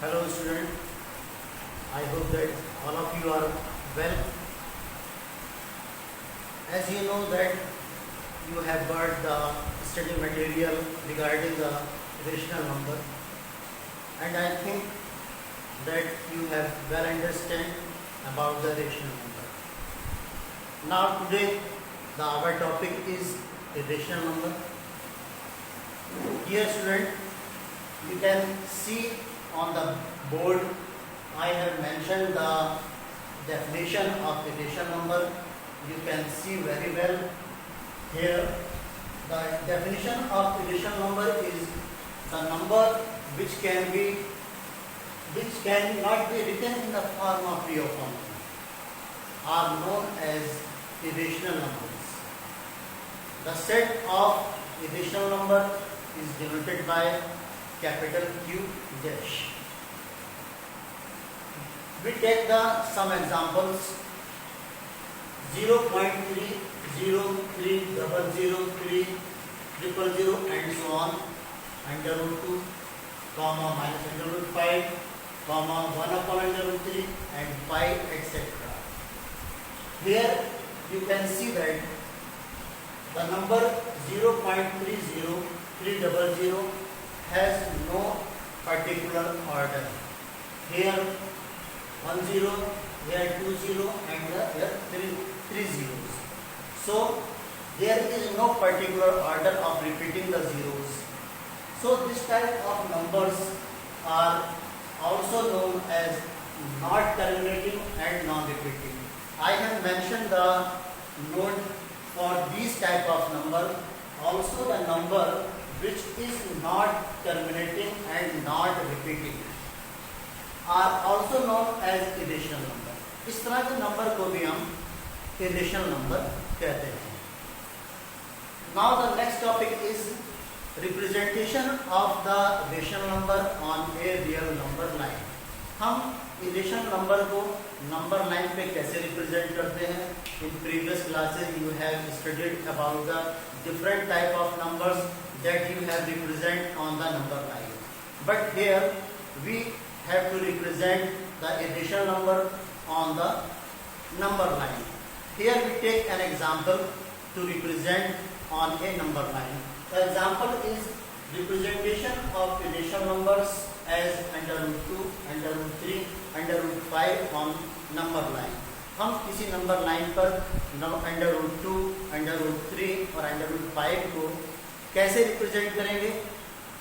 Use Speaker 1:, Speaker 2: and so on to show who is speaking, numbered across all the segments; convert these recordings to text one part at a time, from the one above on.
Speaker 1: Hello student, I hope that all of you are well. As you know that you have got the study material regarding the rational number, and I think that you have well understand about the rational number. Now today our topic is irrational number. Here student, you can see on the board I have mentioned the definition of irrational number. You can see very well here. The definition of irrational number is the number which cannot be written in the form of real function are known as irrational numbers. The set of irrational number is denoted by capital Q dash. We take some examples: 0.3, 0, 3, 0, 0, 3, 0, 0, and so on, under root 2, comma, minus under root 5, comma, 1 upon under root 3, and 5, etc. Here you can see that the number 0.30, 300 has no particular order. Here 1 0, here 2 0, and here 3 zeros. So there is no particular order of repeating the zeros. So this type of numbers are also known as not terminating and non-repeating. I have mentioned the node for these type of number. Also the number which is not terminating and not repeating are also known as irrational number. इस तरह के number को भी हम irrational number कहते हैं. Now the next topic is representation of the rational number on a real number line. हम irrational number को number line पे कैसे represent करते हैं? In previous classes you have studied about the different type of numbers that you have represent on the number line. But here we have to represent the irrational number on the number line. Here we take an example to represent on a number line. The example is representation of irrational numbers as under root 2, under root 3, under root 5 on number line. हम किसी number line पर under root 2, under root 3 और under root 5 को कैसे represent करेंगे?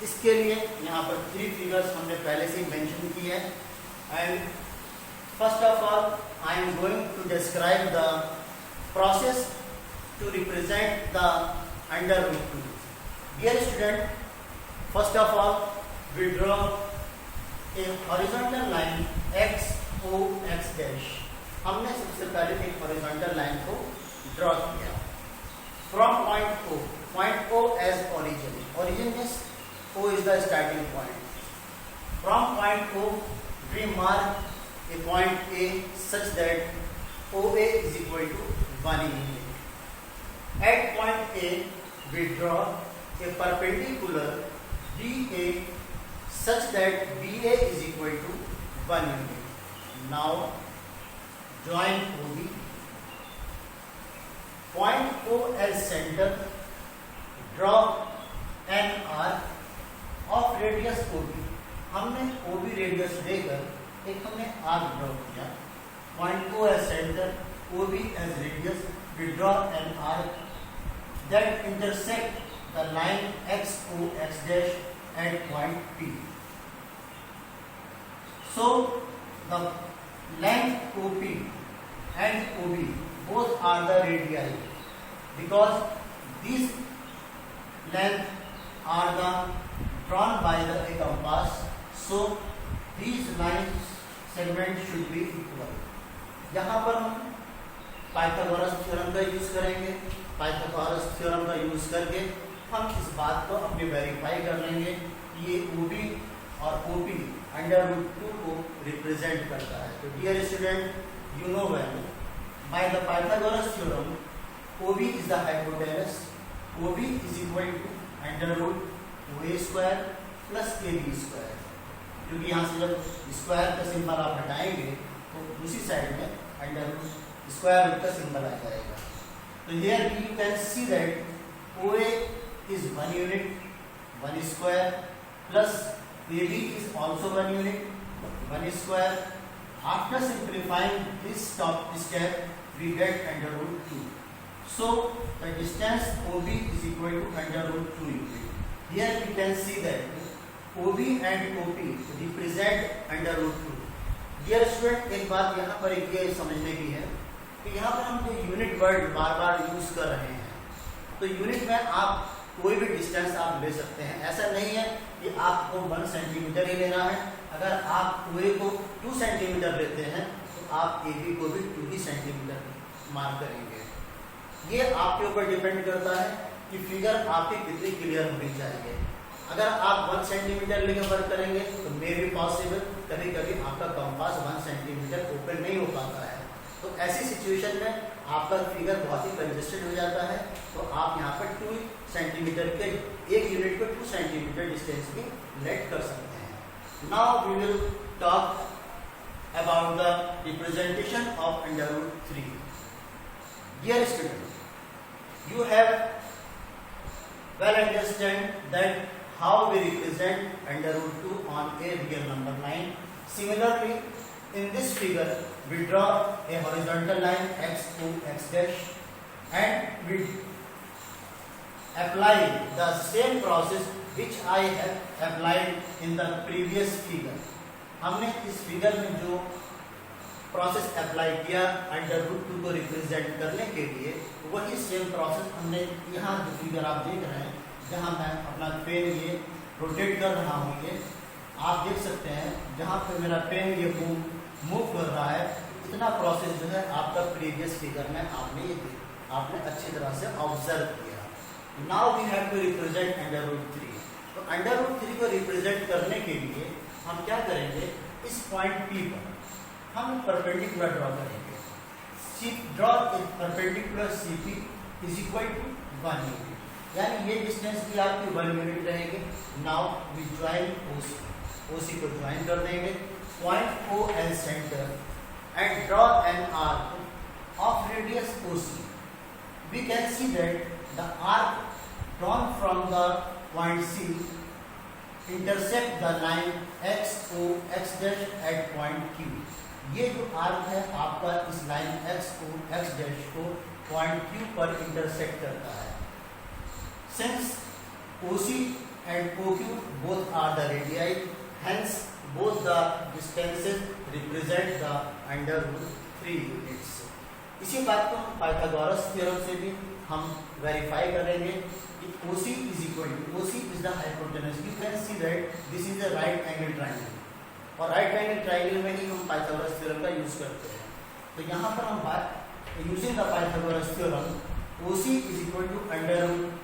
Speaker 1: इसके लिए यहाँ पर 3 फिगर्स हमने पहले से ही मेंशन किए हैं. And first of all I am going to describe the process to represent the under root 2. Dear student, first of all we draw a horizontal line X O X dash. हमने सबसे पहले एक horizontal line को draw किया from point O as origin is O is the starting point. From point O we mark a point A such that OA is equal to 1 unit. At point A we draw a perpendicular BA such that BA is equal to 1 unit. Now join OB. Point O as center. Draw an arc of radius OB. हमने OB radius लेकर एक हमने arc draw किया. Point O as center, OB as radius. We draw an arc that intersect the line XO X dash at point P. So the length OP and OB both are the radii because these length are the drawn by the compass. So these lines segments should be equal. यहाँ पर हम Pythagoras theorem का use करेंगे. Pythagoras theorem का use करके हम इस बात को अपने वेरीफाई कर लेंगे कि ये OB और OP अंडर रूट 2 को रिप्रेजेंट करता है. तो dear student, you know well by the Pythagoras theorem OB is the hypotenuse. OB is equal to under root OA square plus AB square. क्योंकि यहाँ से जब स्क्वायर का सिंबल आप हटाएंगे तो दूसरी साइड में अंडर रूट स्क्वायर रूट का सिंबल आ जाएगा। तो here you can see that OA is 1 unit, 1 square, plus AB is also 1 unit, 1 square. After simplifying this top step, we get under root 2. So the distance OB is equal to under root 2 unit. Here we can see that OB and OP represent under root 2. Dear student, एक बात यहाँ पर एक ये समझने की है कि यहाँ पर हम जो यूनिट वर्ड बार बार यूज कर रहे हैं, तो यूनिट में आप कोई भी डिस्टेंस आप ले सकते हैं। ऐसा नहीं है कि आपको 1 सेंटीमीटर ही लेना है। अगर आप OA को 2 सेंटीमीटर लेते हैं तो आप AB को भी 2 ही सेंटीमीटर मार्क करेंगे। ये आपके ऊपर डिपेंड करता है कि फिगर आपकी कितनी क्लियर होनी चाहिए। अगर आप 1 सेंटीमीटर लेकर वर्क करेंगे तो मे बी पॉसिबल कभी कभी आपका कंपास 1 सेंटीमीटर ओपन नहीं हो पाता है, तो ऐसी सिचुएशन में आपका फिगर बहुत ही कंजेस्टेड हो जाता है। तो आप यहाँ पर 2 सेंटीमीटर के एक यूनिट को 2 सेंटीमीटर डिस्टेंस की लेट कर सकते हैं। Now we will talk about the representation of under root 3। Dear student, you have well understand that how we represent under root 2 on a real number line. Similarly, in this figure we draw a horizontal line x to x dash and we apply the same process which I have applied in the previous figure. हमने इस figure में जो process apply किया under root 2 को represent करने के लिए, वही सेम प्रोसेस हमने यहाँ जो फिगर आप देख रहे हैं, जहाँ मैं अपना पेन ये रोटेट कर रहा हूँ, ये आप देख सकते हैं जहाँ पे मेरा पेन ये मूव कर रहा है, इतना प्रोसेस जो है आपका प्रीवियस फिगर में आपने अच्छी तरह से ऑब्जर्व किया। Now we have to represent under root 3। तो अंडर रूट 3 को रिप्रेजेंट करने के लिए हम क्या करेंगे, इस पॉइंट P पर हम परपेंडिकुलर ड्रॉ करेंगे। Draw perpendicular CP is equal to 1 unit, यानी ये डिस्टेंस भी आपकी 1 यूनिट रहेगी। नाउ वी ज्वाइन OC को ज्वाइन कर देंगे point O as centre and draw an arc of radius OC। We can see that the arc drawn from the point C intersect the line XO x dash at point Q। ये जो arc है आपका इस line XO x dash को point Q पर intersect करता है। Since OC and OQ both are the radii, hence both the distances represent the under root 3 units. इसी बात को हम पाइथागोरस थ्योरम से भी हम वेरीफाई करेंगे कि OC is equal to OC is the hypotenuse. You can see that this is a right angle triangle, और राइट एंगल ट्रायंगल में ही हम पाइथागोरस थ्योरम का यूज करते हैं। तो यहाँ पर हम बात using the Pythagoras theorem, OC is equal to under root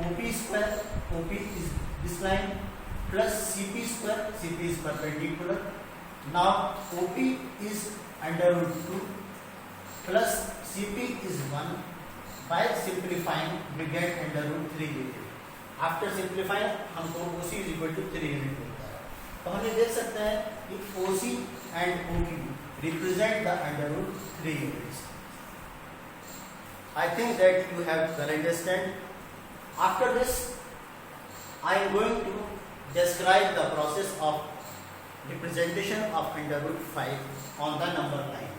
Speaker 1: OP square, OP is this line, plus CP square, CP is perpendicular. Now OP is under root 2 plus CP is 1. By simplifying we get under root 3 unit. After simplifying हमको OC is equal to 3 unit मिलता है। तो हम ये देख सकते हैं कि OC and OQ represent the under root 3 units. I think that you have well understand. After this, I am going to describe the process of representation of under root 5 on the number line.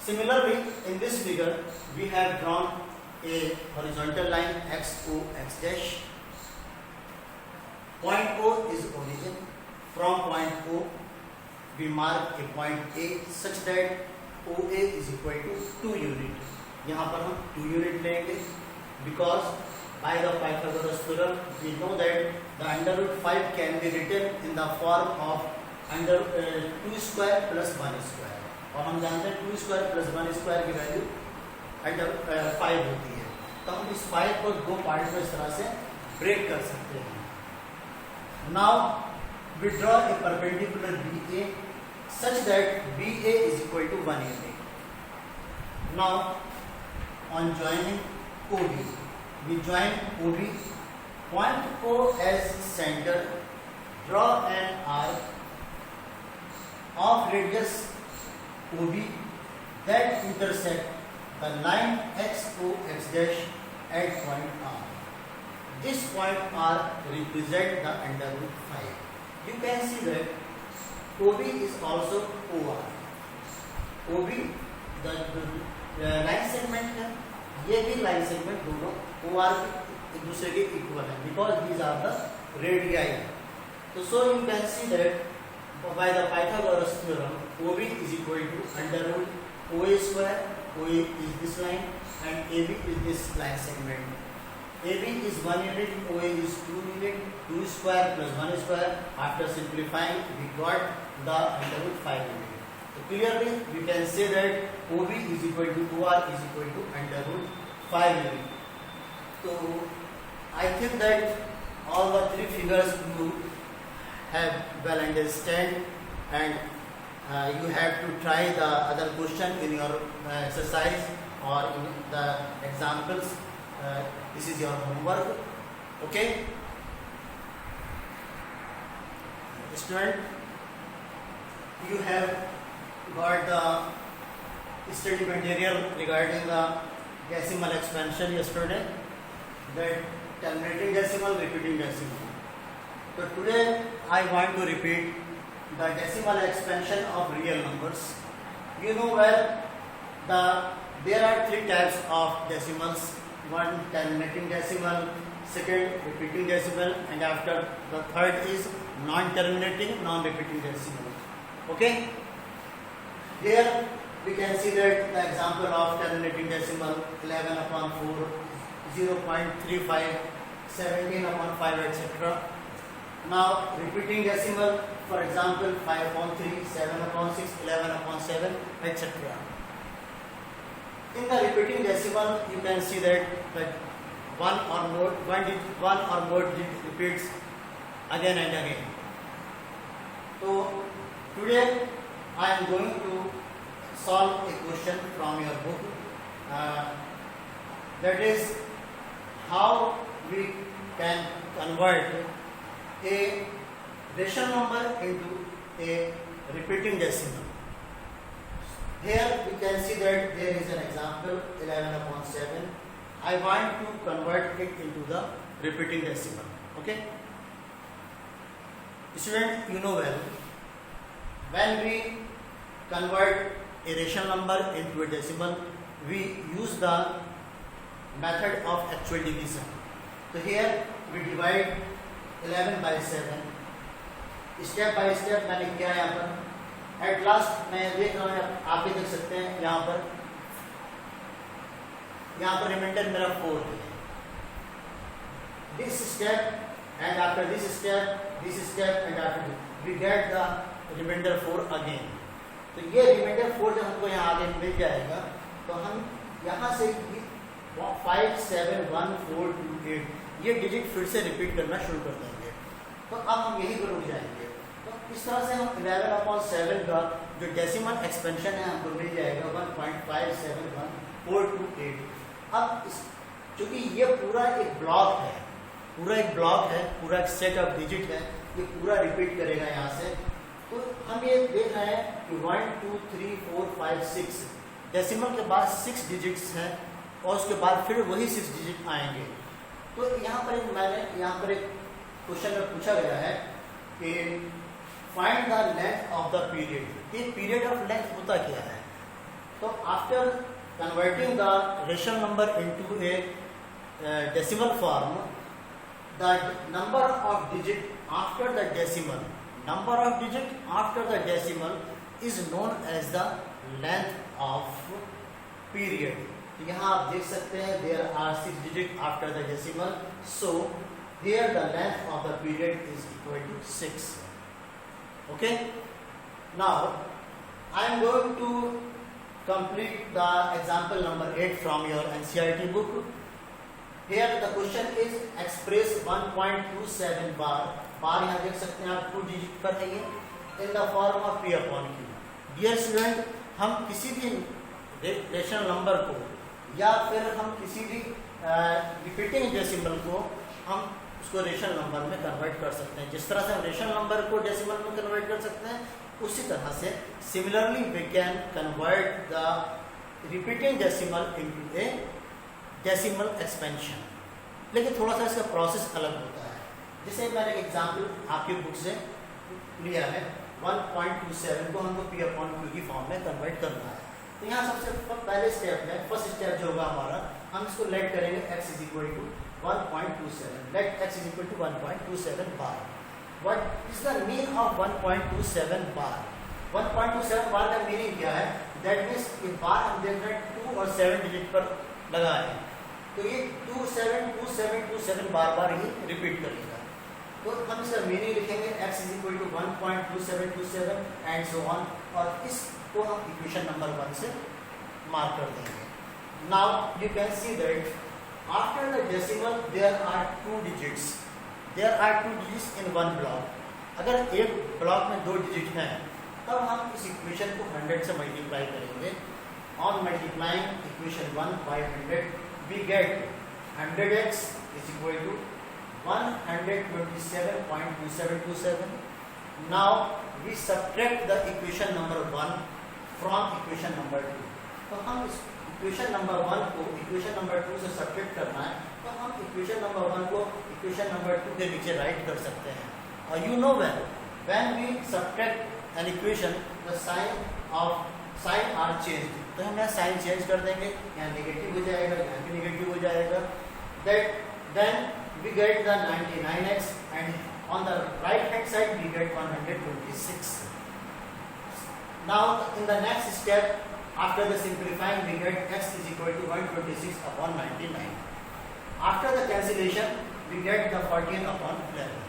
Speaker 1: Similarly, in this figure, we have drawn a horizontal line XO x dash. Point O is origin. From point O, we mark a point A such that OA is equal to 2 unit. यहाँ पर हम 2 unit लेंगे because by the Pythagoras theorem we know that the under root 5 can be written in the form of under 2 square plus 1 square, और हम जानते हैं 2 square plus 1 square की value under 5 होती है। तो हम इस 5 को 2 पार्ट में इस तरह से ब्रेक कर सकते हैं। Now we draw a perpendicular BA such that BA is equal to 1 unit. Now on joining OB, we join OB, point O as center, draw an arc of radius OB that intersect the line XO X dash at point R. This point R represent the under root 5. You can see that OB is also OR. OB the line segment है, ये भी line segment दोनों OR एक दूसरे के equal है because these are the radii. तो so you can see that by the Pythagoras theorem OB is equal to under root OA square. OA is this line and AB is this line segment. AB is 1 unit, OA is 2 unit, 2 square plus 1 square. After simplifying we got the under root 5 unit. So clearly we can say that OB is equal to OR is equal to under root 5 unit. So I think that all the three figures you have well understand and you have to try the other question in your exercise or in the examples. This is your homework. Okay, student, you have got the study material regarding the decimal expansion yesterday, that terminating decimal, repeating decimal. So today I want to repeat the decimal expansion of real numbers. You know well there are three types of decimals. One terminating decimal, second repeating decimal, and after the third is non-terminating, non-repeating decimal. Okay. Here we can see that the example of terminating decimal 11 upon 4, 0.35, 17 upon 5, etc. Now repeating decimal, for example 5 upon 3, 7 upon 6, 11 upon 7, etc. In the repeating decimal you can see that one or more digit repeats again and again. So today I am going to solve a question from your book, that is how we can convert a rational number into a repeating decimal. Here we can see that there is an example 11 upon 7. I want to convert it into the repeating decimal. Okay. Student, you know well, when we convert a rational number into a decimal, we use the method of actual division. So here we divide 11 by 7. Step by step मैंने किया यहाँ पर. At last मैं देख रहा हूँ, आप भी देख सकते हैं यहाँ पर रिमाइंडर मेरा 4 है. This step and after this step and after we get the reminder 4 again. तो ये रिमाइंडर 4 जब हमको यहाँ आगे मिल जाएगा तो हम यहाँ से 5, 7, 1, 4, 2, 8 ये डिजिट फिर से रिपीट करना शुरू कर देंगे. तो अब हम यही पर रुक जाएंगे. तो इस तरह से हम 11/7 का जो डेसिमल एक्सपेंशन है हमको मिल जाएगा 1.571428. अब चूंकि ये पूरा एक ब्लॉक है, पूरा एक सेट ऑफ डिजिट है, ये पूरा रिपीट करेगा यहाँ से. तो हम ये देख रहे हैं कि 1, 2, 3, 4, 5, 6 डेसिमल के बाद 6 डिजिट्स हैं और उसके बाद फिर वही 6 डिजिट आएंगे. तो यहाँ पर एक क्वेश्चन में पूछा गया है कि find the length of the period. ये पीरियड ऑफ लेंथ होता क्या है? तो after converting the rational number into a decimal form, the number of digit after the decimal is known as the length of period. तो यहाँ आप देख सकते हैं there are 6 digit after the decimal. So here the length of the period is equal to 6. Okay. Now I am going to complete the example number 8 from your NCERT book. Here the question is express 1.27 bar यहाँ देख सकते हैं आप 2 digit पर है ये, in the form of P upon Q. Dear student, हम किसी भी रेशनल नंबर को या फिर हम किसी भी रिपीटिंग डेसिमल को हम उसको रेशनल नंबर में कन्वर्ट कर सकते हैं. जिस तरह से हम रेशनल नंबर को डेसिमल में कन्वर्ट कर सकते हैं, उसी तरह से similarly we can convert the repeating decimal into a decimal expansion, लेकिन थोड़ा सा इसका प्रोसेस अलग होता है। जैसे मैंने एक एग्जाम्पल आपकी बुक से लिया है, 1.27 को हमको P/Q की फॉर्म में कन्वर्ट करना है। तो यहाँ सबसे पहले स्टेप है, फर्स्ट स्टेप जो होगा हमारा, हम इसको लेट करेंगे x is equal to 1.27, let x is equal to 1.27 bar. What is the mean of 1.27 bar? 1.27 bar का मीनिंग क्या है? दैट मीन्स कि बार हम देख रहे हैं 2 और 7 डिजिट पर लगा है, तो ये 272727 बार बार ही रिपीट करेगा। तो हम इसका मीनिंग लिखेंगे x is equal to 1.2727 and so on, और इसको हम इक्वेशन नंबर 1 से मार्क कर देंगे। Now you can see that after the decimal there are 2 digits, in one block. अगर एक ब्लॉक में 2 डिजिट हैं, तब हम इस इक्वेशन को 100 से मल्टीप्लाई करेंगे। On multiplying equation 1 by 100 we get 100x is equal to 127.2727. Now we subtract the equation number 1 from equation number 2. तो हम इस इक्वेशन नंबर 1 को इक्वेशन नंबर 2 से सब्ट्रैक्ट करना है, तो हम इक्वेशन नंबर 1 को इक्वेशन नंबर 2 के नीचे राइट कर सकते हैं। और you know when we subtract an equation, the sign are changed. तो हम यहाँ साइन चेंज कर देंगे, यहाँ नेगेटिव हो जाएगा, यहाँ भी नेगेटिव हो जाएगा। Then we get the 99x and on the right hand side we get 126. Now in the next step, after the simplifying, we get x is equal to 126 upon 99. After the cancellation we get the 14 upon 11.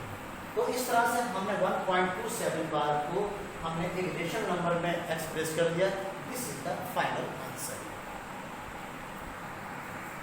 Speaker 1: तो इस तरह से हमने 1.27 बार को हमने एक rational number में express कर दिया। This is the final answer.